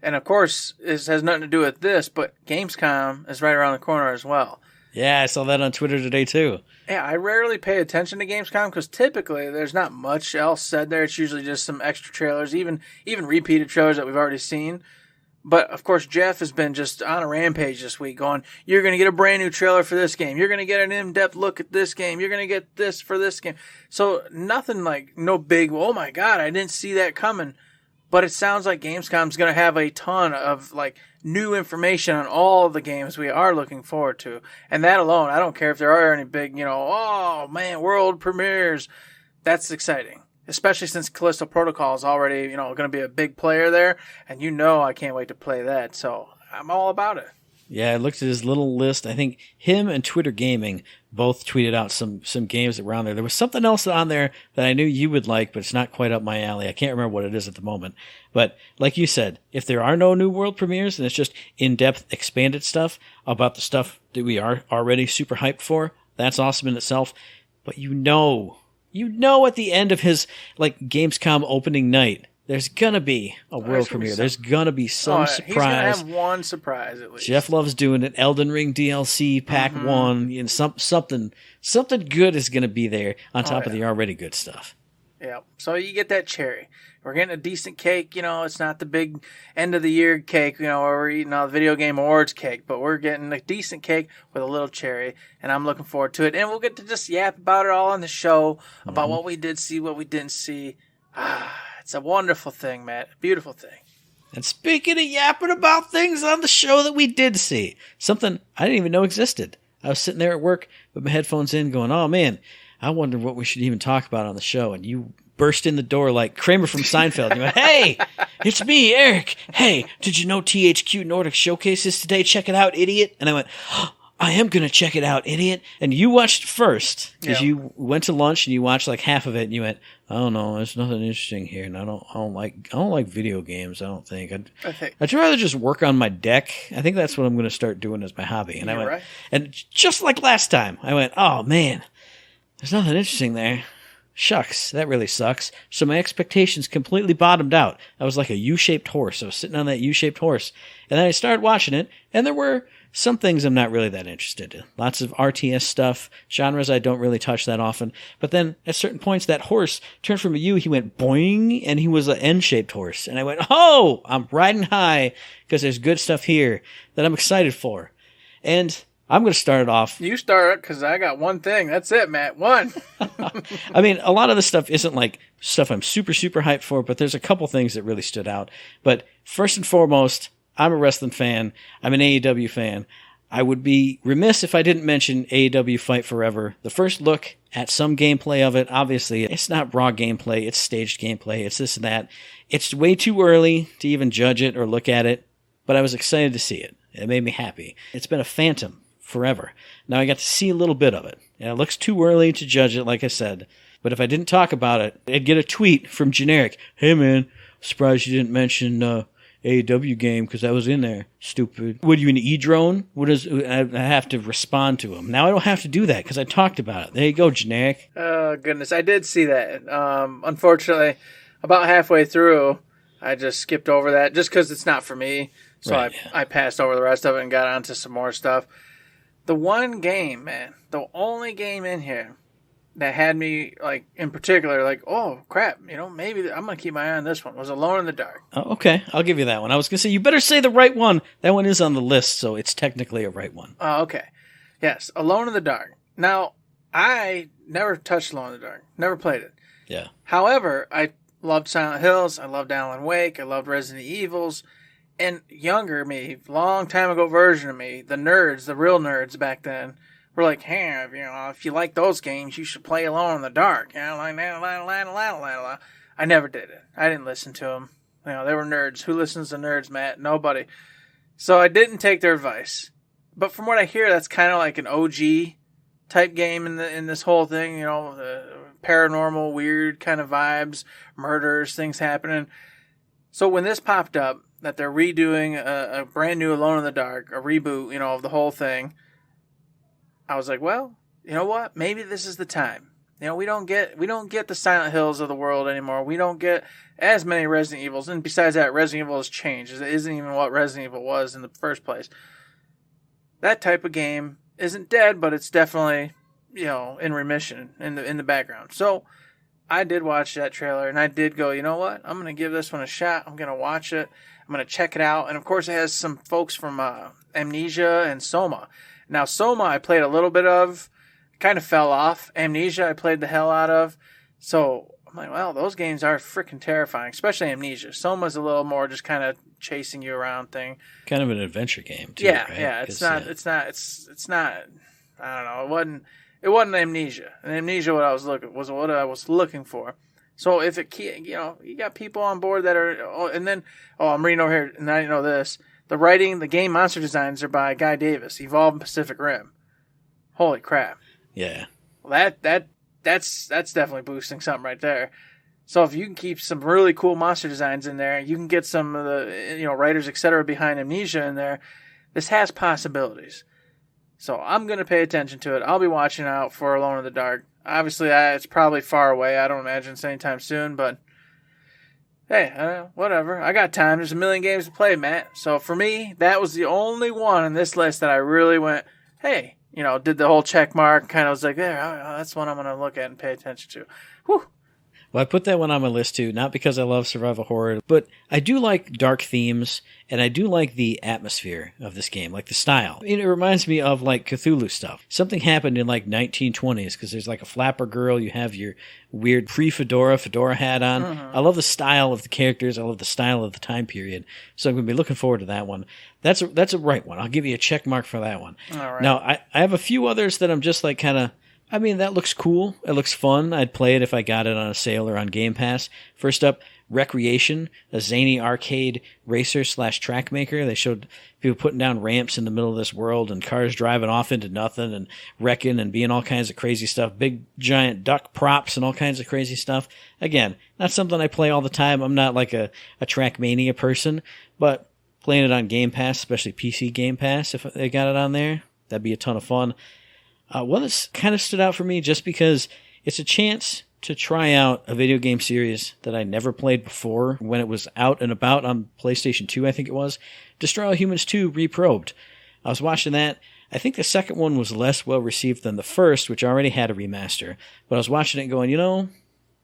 And of course, this has nothing to do with this, but Gamescom is right around the corner as well. Yeah, I saw that on Twitter today too. Yeah, I rarely pay attention to Gamescom because typically there's not much else said there. It's usually just some extra trailers, even repeated trailers that we've already seen. But, of course, Jeff has been just on a rampage this week going, you're going to get a brand new trailer for this game. You're going to get an in-depth look at this game. You're going to get this for this game. So, nothing like, no big, oh my God, I didn't see that coming. But it sounds like Gamescom's going to have a ton of, new information on all the games we are looking forward to. And that alone, I don't care if there are any big, oh man, world premieres. That's exciting. Especially since Callisto Protocol is already, going to be a big player there. And I can't wait to play that. So I'm all about it. Yeah, I looked at his little list. I think him and Twitter Gaming both tweeted out some games that were on there. There was something else on there that I knew you would like, but it's not quite up my alley. I can't remember what it is at the moment. But like you said, if there are no new world premieres and it's just in-depth expanded stuff about the stuff that we are already super hyped for, that's awesome in itself. But at the end of his Gamescom opening night, there's gonna be a world premiere. There's gonna be some surprise. He's gonna have one surprise at least. Jeff loves doing it. Elden Ring DLC Pack 1, and something good is gonna be there on top of the already good stuff. Yeah. So you get that cherry. We're getting a decent cake. It's not the big end of the year cake. Where we're eating all the video game awards cake, but we're getting a decent cake with a little cherry, and I'm looking forward to it. And we'll get to just yap about it all on the show about what we did see, what we didn't see. It's a wonderful thing, Matt. A beautiful thing. And speaking of yapping about things on the show that we did see, something I didn't even know existed. I was sitting there at work with my headphones in going, oh man, I wonder what we should even talk about on the show. And you burst in the door like Kramer from Seinfeld. You went, hey, it's me, Eric. Hey, did you know THQ Nordic Showcase is today? Check it out, idiot. And I went, I am going to check it out, idiot. And you watched first because you went to lunch and you watched half of it and you went, I don't know, there's nothing interesting here. And I don't like video games. I don't think I'd rather just work on my deck. I think that's what I'm going to start doing as my hobby. And I went, right. And just like last time, I went, oh man, there's nothing interesting there. Shucks, that really sucks. So my expectations completely bottomed out. I was like a U-shaped horse. I was sitting on that U-shaped horse. And then I started watching it, and there were some things I'm not really that interested in. Lots of RTS stuff, genres I don't really touch that often. But then at certain points, that horse turned from a U, he went boing, and he was an N-shaped horse. And I went, oh, I'm riding high because there's good stuff here that I'm excited for. And I'm going to start it off. You start it because I got one thing. That's it, Matt. One. I mean, a lot of the stuff isn't stuff I'm super, super hyped for, but there's a couple things that really stood out. But first and foremost, I'm a wrestling fan. I'm an AEW fan. I would be remiss if I didn't mention AEW Fight Forever. The first look at some gameplay of it, obviously, it's not raw gameplay. It's staged gameplay. It's this and that. It's way too early to even judge it or look at it, but I was excited to see it. It made me happy. It's been a phantom forever. Now I got to see a little bit of it. And it looks too early to judge it, like I said. But if I didn't talk about it, I'd get a tweet from Generic. Hey man, surprised you didn't mention AEW game because I was in there. Stupid. What are you, an E-drone? What is? I have to respond to him. Now I don't have to do that because I talked about it. There you go, generic. Oh, goodness. I did see that. Unfortunately, about halfway through, I just skipped over that just because it's not for me. So Right, I passed over the rest of it and got onto some more stuff. The one game, man, the only game in here that had me, like, in particular, like, oh, crap, maybe I'm going to keep my eye on this one, was Alone in the Dark. Oh, okay, I'll give you that one. I was going to say, you better say the right one. That one is on the list, so it's technically a right one. Oh, okay. Yes, Alone in the Dark. Now, I never touched Alone in the Dark. Never played it. Yeah. However, I loved Silent Hills. I loved Alan Wake. I loved Resident Evils. And younger me, long time ago version of me, the nerds, the real nerds back then, were like, hey, if you like those games, you should play Alone in the Dark. I never did it. I didn't listen to them. They were nerds. Who listens to nerds, Matt? Nobody. So I didn't take their advice. But from what I hear, that's kind of like an OG type game in this whole thing. The paranormal, weird kind of vibes, murders, things happening. So when this popped up, that they're redoing a brand new Alone in the Dark, a reboot, of the whole thing, I was like, well, you know what? Maybe this is the time. We don't get the Silent Hills of the world anymore. We don't get as many Resident Evils. And besides that, Resident Evil has changed. It isn't even what Resident Evil was in the first place. That type of game isn't dead, but it's definitely, in remission in the background. So I did watch that trailer, and I did go, you know what? I'm going to give this one a shot. I'm going to watch it. I'm going to check it out. And, of course, it has some folks from Amnesia and Soma. Now, Soma I played a little bit of, kind of fell off. Amnesia I played the hell out of. So I'm like, well, those games are freaking terrifying, especially Amnesia. Soma's a little more just kind of chasing you around thing. Kind of an adventure game, too, yeah, right? Yeah, it's not, I don't know, it wasn't Amnesia. And Amnesia what I was looking for. So if you got people on board that are, I'm reading over here, and I didn't know this. The game monster designs are by Guy Davis, Evolve and Pacific Rim. Holy crap. Yeah. Well, that's definitely boosting something right there. So if you can keep some really cool monster designs in there, you can get some of the writers, etc. behind Amnesia in there, this has possibilities. So I'm going to pay attention to it. I'll be watching out for Alone in the Dark. Obviously, it's probably far away. I don't imagine it's anytime soon, but hey, whatever. I got time. There's a million games to play, Matt. So for me, that was the only one on this list that I really went, hey, did the whole check mark. Kind of was like, there, that's one I'm going to look at and pay attention to. Whew. Well, I put that one on my list too, not because I love survival horror, but I do like dark themes, and I do like the atmosphere of this game, like the style. It reminds me of like Cthulhu stuff. Something happened in like 1920s, because there's like a flapper girl, you have your weird fedora hat on. Mm-hmm. I love the style of the characters, I love the style of the time period, so I'm going to be looking forward to that one. That's a right one. I'll give you a check mark for that one. All right. Now, I have a few others that I'm just like kind of, that looks cool. It looks fun. I'd play it if I got it on a sale or on Game Pass. First up, Recreation, a zany arcade racer / track maker. They showed people putting down ramps in the middle of this world and cars driving off into nothing and wrecking and being all kinds of crazy stuff. Big, giant duck props and all kinds of crazy stuff. Again, not something I play all the time. I'm not like a Trackmania person, but playing it on Game Pass, especially PC Game Pass, if they got it on there, that'd be a ton of fun. One that's kind of stood out for me just because it's a chance to try out a video game series that I never played before when it was out and about on PlayStation 2, I think it was. Destroy All Humans 2 Reprobed. I was watching that. I think the second one was less well received than the first, which already had a remaster. But I was watching it going,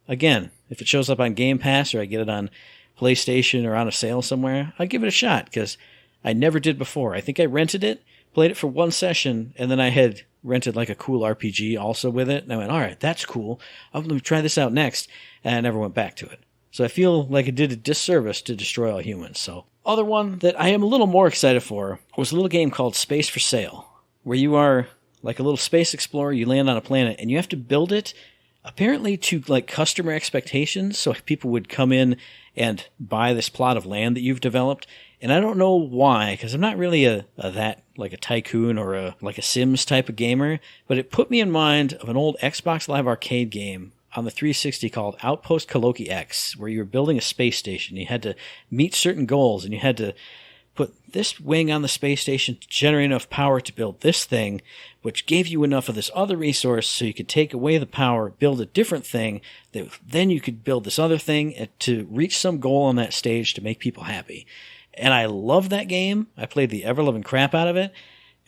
again, if it shows up on Game Pass or I get it on PlayStation or on a sale somewhere, I'll give it a shot because I never did before. I think I rented it, played it for one session, and then I had rented like a cool RPG also with it. And I went, all right, that's cool. Let me try this out next. And I never went back to it. So I feel like it did a disservice to Destroy All Humans. So other one that I am a little more excited for was a little game called Space for Sale, where you are like a little space explorer. You land on a planet and you have to build it apparently to like customer expectations. So people would come in and buy this plot of land that you've developed. And I don't know why, because I'm not really a tycoon or a Sims type of gamer, but it put me in mind of an old Xbox Live Arcade game on the 360 called Outpost Koloki X, where you were building a space station. You had to meet certain goals, and you had to put this wing on the space station to generate enough power to build this thing, which gave you enough of this other resource so you could take away the power, build a different thing, that then you could build this other thing to reach some goal on that stage to make people happy. And I love that game. I played the ever-loving crap out of it,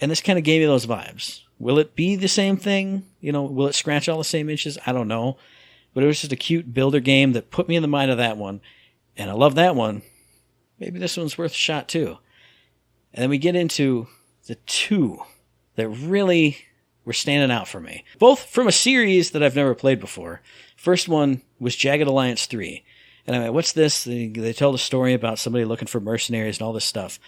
and this kind of gave me those vibes. Will it be the same thing? Will it scratch all the same itches? I don't know. But it was just a cute builder game that put me in the mind of that one. And I love that one. Maybe this one's worth a shot too. And then we get into the two that really were standing out for me. Both from a series that I've never played before. First one was Jagged Alliance 3. And I went, what's this? They told a story about somebody looking for mercenaries and all this stuff.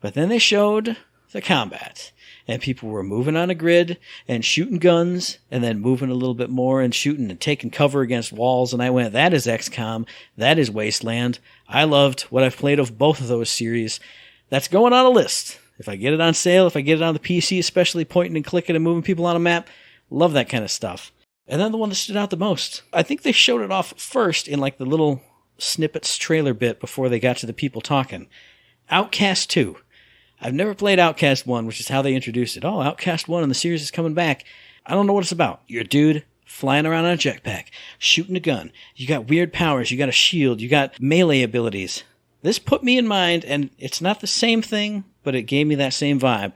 But then they showed the combat. And people were moving on a grid and shooting guns and then moving a little bit more and shooting and taking cover against walls. And I went, that is XCOM. That is Wasteland. I loved what I've played of both of those series. That's going on a list. If I get it on sale, if I get it on the PC, especially pointing and clicking and moving people on a map, love that kind of stuff. And then the one that stood out the most, I think they showed it off first in like the little snippets trailer bit before they got to the people talking. Outcast 2. I've never played Outcast 1, which is how they introduced it. Oh, Outcast 1 and the series is coming back. I don't know what it's about. You're a dude flying around on a jetpack, shooting a gun. You got weird powers. You got a shield. You got melee abilities. This put me in mind, and it's not the same thing, but it gave me that same vibe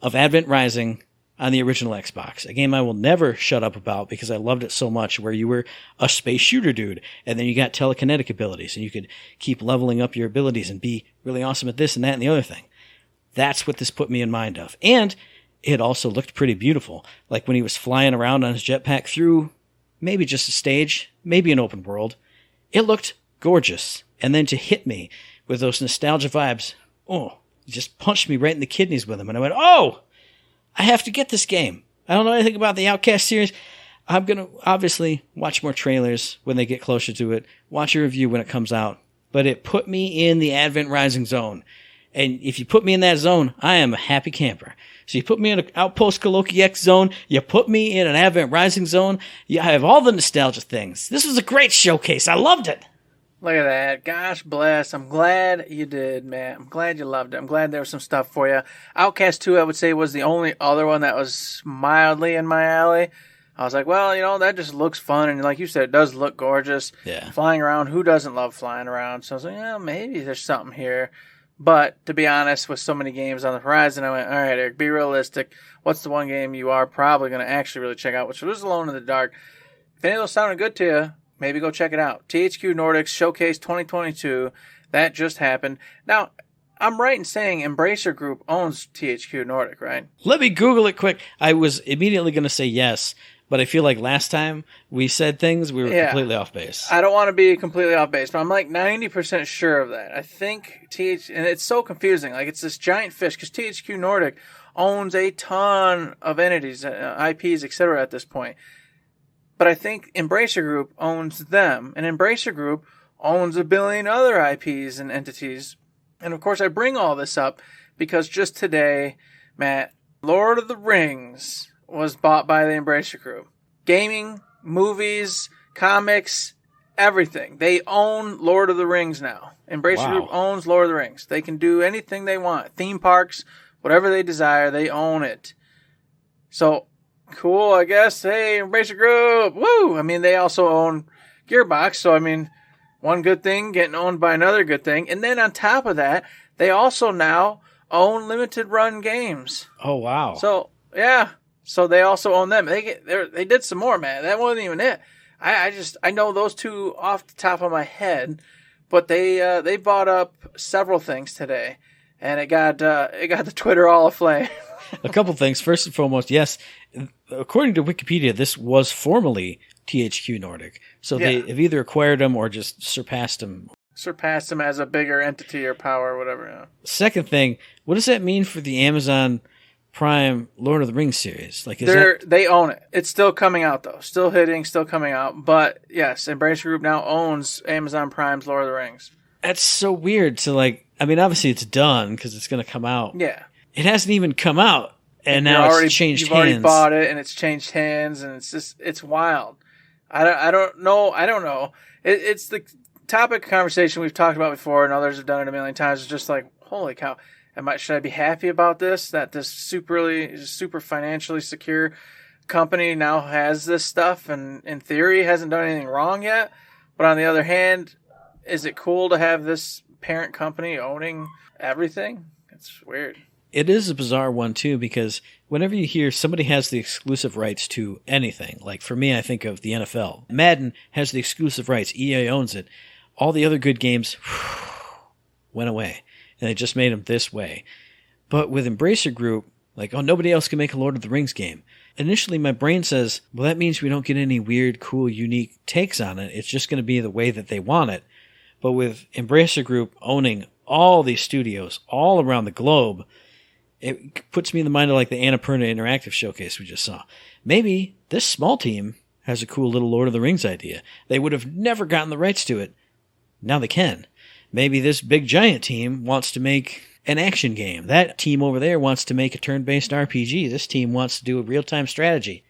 of Advent Rising on the original Xbox. A game I will never shut up about because I loved it so much, where you were a space shooter dude, and then you got telekinetic abilities, and you could keep leveling up your abilities and be really awesome at this and that and the other thing. That's what this put me in mind of. And it also looked pretty beautiful. Like when he was flying around on his jetpack through maybe just a stage, maybe an open world. It looked gorgeous. And then to hit me with those nostalgia vibes, it just punched me right in the kidneys with him. And I went, I have to get this game. I don't know anything about the Outcast series. I'm going to obviously watch more trailers when they get closer to it, watch a review when it comes out. But it put me in the Advent Rising zone. And if you put me in that zone, I am a happy camper. So you put me in an Outpost Koloki X zone, you put me in an Advent Rising zone, I have all the nostalgia things. This was a great showcase. I loved it. Look at that. Gosh bless. I'm glad you did, man. I'm glad you loved it. I'm glad there was some stuff for you. Outcast 2, I would say, was the only other one that was mildly in my alley. I was like, well, that just looks fun. And like you said, it does look gorgeous. Yeah. Flying around. Who doesn't love flying around? So I was like, maybe there's something here. But to be honest, with so many games on the horizon, I went, all right, Eric, be realistic. What's the one game you are probably going to actually really check out, which was Alone in the Dark. If any of those sounded good to you, maybe go check it out. THQ Nordic Showcase 2022. That just happened. Now, I'm right in saying Embracer Group owns THQ Nordic, right? Let me Google it quick. I was immediately going to say yes, but I feel like last time we said things, we were completely off base. I don't want to be completely off base, but I'm like 90% sure of that. I think and it's so confusing. Like, it's this giant fish, because THQ Nordic owns a ton of entities, IPs, etc. at this point. But I think Embracer Group owns them, and Embracer Group owns a billion other IPs and entities. And of course, I bring all this up because just today, Matt, Lord of the Rings was bought by the Embracer Group. Gaming, movies, comics, everything. They own Lord of the Rings now. Embracer Group owns Lord of the Rings. They can do anything they want. Theme parks, whatever they desire, they own it. So, cool, I guess. Hey, Embracer Group, woo! I mean, they also own Gearbox, so I mean, one good thing getting owned by another good thing. And then on top of that, they also now own limited run games. Oh, wow. So, yeah. So they also own them. They did some more, man. That wasn't even it. I know those two off the top of my head, but they bought up several things today, and it got the Twitter all aflame. A couple things. First and foremost, yes, according to Wikipedia, this was formerly THQ Nordic, so they have either acquired them or just surpassed them. Surpassed them as a bigger entity or power or whatever. Yeah. Second thing, what does that mean for the Amazon Prime Lord of the Rings series? Like, they own it. It's still coming out though. Still hitting, still coming out. But yes, Embracer Group now owns Amazon Prime's Lord of the Rings. That's so weird to obviously it's done because it's going to come out. Yeah. It hasn't even come out and now it's changed hands. You've already bought it and it's changed hands and it's wild. I don't know. It's the topic of conversation we've talked about before, and others have done it a million times. It's just like, holy cow. Should I be happy about this? That this super financially secure company now has this stuff and in theory hasn't done anything wrong yet. But on the other hand, is it cool to have this parent company owning everything? It's weird. It is a bizarre one too, because whenever you hear somebody has the exclusive rights to anything, like for me, I think of the NFL. Madden has the exclusive rights. EA owns it. All the other good games went away. And they just made them this way. But with Embracer Group, like, oh, nobody else can make a Lord of the Rings game. Initially, my brain says, well, that means we don't get any weird, cool, unique takes on it. It's just going to be the way that they want it. But with Embracer Group owning all these studios all around the globe, it puts me in the mind of like the Annapurna Interactive Showcase we just saw. Maybe this small team has a cool little Lord of the Rings idea. They would have never gotten the rights to it. Now they can. Maybe this big giant team wants to make an action game. That team over there wants to make a turn-based RPG. This team wants to do a real-time strategy.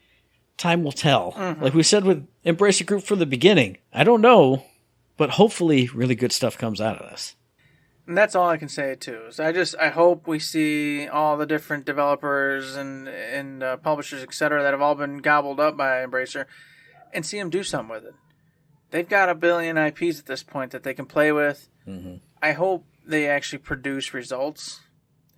Time will tell. Mm-hmm. Like we said with Embracer Group from the beginning, I don't know, but hopefully really good stuff comes out of this. And that's all I can say, too. Is I hope we see all the different developers and publishers, etc., that have all been gobbled up by Embracer and see them do something with it. They've got 1 billion IPs at this point that they can play with. Mm-hmm. I hope they actually produce results,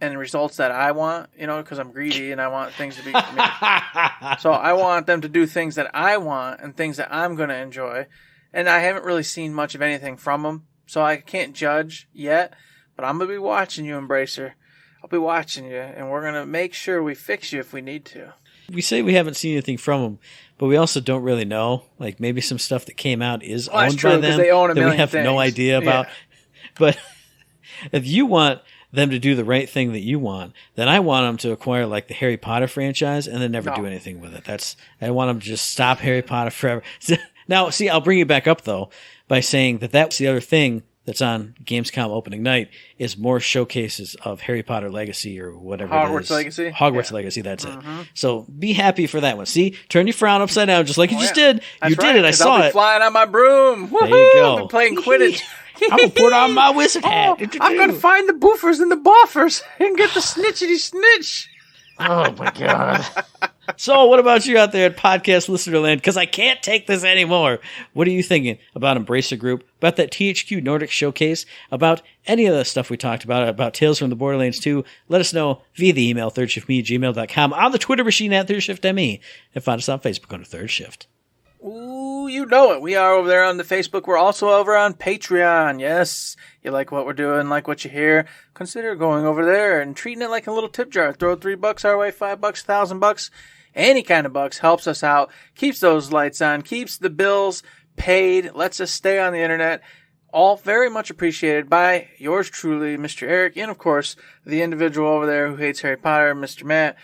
and results that I want, because I'm greedy and I want things to be me. So I want them to do things that I want and things that I'm going to enjoy. And I haven't really seen much of anything from them, so I can't judge yet. But I'm going to be watching you, Embracer. I'll be watching you, and we're going to make sure we fix you if we need to. We say we haven't seen anything from them, but we also don't really know. Like, maybe some stuff that came out is owned by them they own that we have no idea about. Yeah. But if you want them to do the right thing that you want, then I want them to acquire like the Harry Potter franchise and then never do anything with it. I want them to just stop Harry Potter forever. Now, see, I'll bring you back up though by saying that that's the other thing that's on Gamescom opening night is more showcases of Harry Potter Legacy or whatever it is. Hogwarts Legacy, that's it. So be happy for that one. See, turn your frown upside down just like you just did. You did it. I saw I'll be flying on my broom. Woo-hoo! There you go. I'll be playing Quidditch. I'm going to put on my wizard hat. I'm going to find the boofers and the boffers and get the snitchity snitch. Oh, my God. So what about you out there at Podcast Listener Land? Because I can't take this anymore. What are you thinking about Embracer Group, about that THQ Nordic Showcase, about any of the stuff we talked about Tales from the Borderlands 2? Let us know via the email, thirdshiftme@gmail.com, on the Twitter machine at ThirdShiftME, and find us on Facebook under Third Shift. Ooh, you know it. We are over there on the Facebook. We're also over on Patreon. Yes, you like what we're doing, like what you hear, consider going over there and treating it like a little tip jar. Throw $3 our way, $5, $1,000. Any kind of bucks helps us out, keeps those lights on, keeps the bills paid, lets us stay on the internet. All very much appreciated by yours truly, Mr. Eric, and of course, the individual over there who hates Harry Potter, Mr. Matt.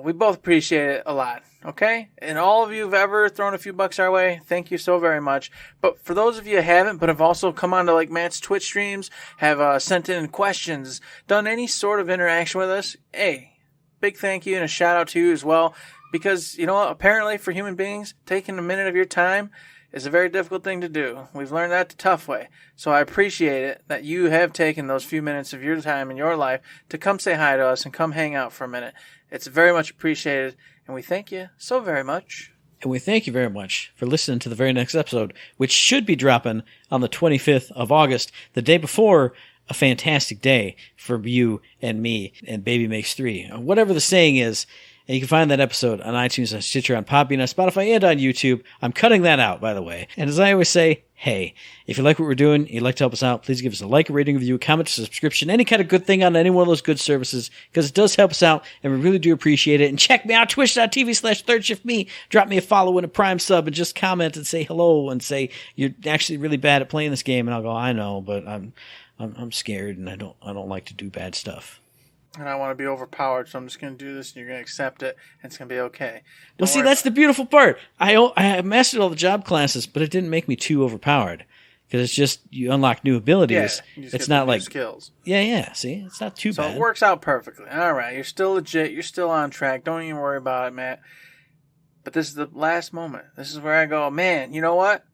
We both appreciate it a lot, okay? And all of you who've ever thrown a few bucks our way, thank you so very much. But for those of you who haven't, but have also come on to like Matt's Twitch streams, have sent in questions, done any sort of interaction with us, hey, big thank you and a shout out to you as well. Because, apparently for human beings, taking a minute of your time is a very difficult thing to do. We've learned that the tough way. So I appreciate it that you have taken those few minutes of your time in your life to come say hi to us and come hang out for a minute. It's very much appreciated, and we thank you so very much. And we thank you very much for listening to the very next episode, which should be dropping on the 25th of August, the day before a fantastic day for you and me and Baby Makes 3. Whatever the saying is. And you can find that episode on iTunes, on Stitcher, on Podbean, on Spotify, and on YouTube. I'm cutting that out, by the way. And as I always say, hey, if you like what we're doing, you'd like to help us out, please give us a like, a rating, review, a comment, a subscription, any kind of good thing on any one of those good services, because it does help us out, and we really do appreciate it. And check me out, twitch.tv/ThirdShiftMe. Drop me a follow and a Prime sub, and just comment and say hello, and say you're actually really bad at playing this game. And I'll go, I know, but I'm scared, and I don't like to do bad stuff. And I want to be overpowered, so I'm just going to do this, and you're going to accept it, and it's going to be okay. Well, see, that's the beautiful part. I mastered all the job classes, but it didn't make me too overpowered. Because it's just, you unlock new abilities. Yeah, it's not like skills. Yeah, see? It's not too bad. So it works out perfectly. All right, you're still legit. You're still on track. Don't even worry about it, Matt. But this is the last moment. This is where I go, man, you know what?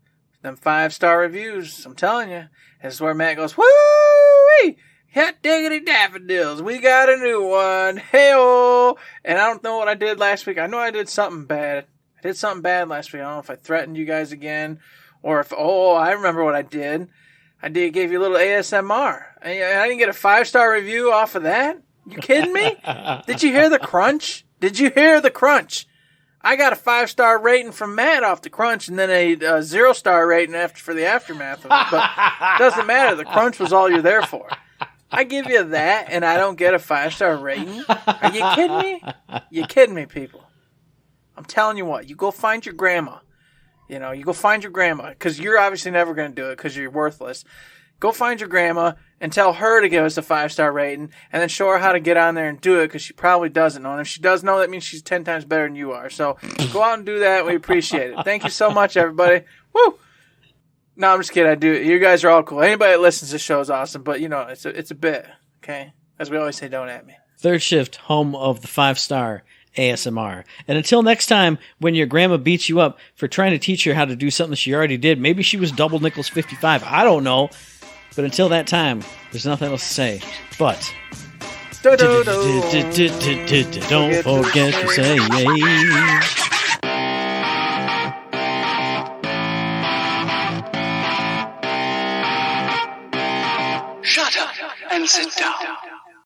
Them 5-star reviews, I'm telling you. This is where Matt goes, woo-wee! Hot diggity daffodils. We got a new one. Hey-oh! And I don't know what I did last week. I know I did something bad. I did something bad last week. I don't know if I threatened you guys again or if, I remember what I did. Gave you a little ASMR. I didn't get a 5-star review off of that? You kidding me? Did you hear the crunch? Did you hear the crunch? I got a 5-star rating from Matt off the crunch and then a 0-star rating for the aftermath of it. But it doesn't matter. The crunch was all you're there for. I give you that and I don't get a 5-star rating? Are you kidding me? You kidding me, people? I'm telling you what. You go find your grandma. You go find your grandma because you're obviously never going to do it because you're worthless. Go find your grandma and tell her to give us a 5-star rating and then show her how to get on there and do it because she probably doesn't know. And if she does know, that means she's 10 times better than you are. So go out and do that. We appreciate it. Thank you so much, everybody. Woo! No, I'm just kidding. I do. You guys are all cool. Anybody that listens to the show is awesome, but it's a bit, okay? As we always say, don't at me. Third Shift, home of the 5-star ASMR. And until next time, when your grandma beats you up for trying to teach her how to do something she already did, maybe she was double nickels 55. I don't know. But until that time, there's nothing else to say. But don't forget to say yay. Shut up and sit down.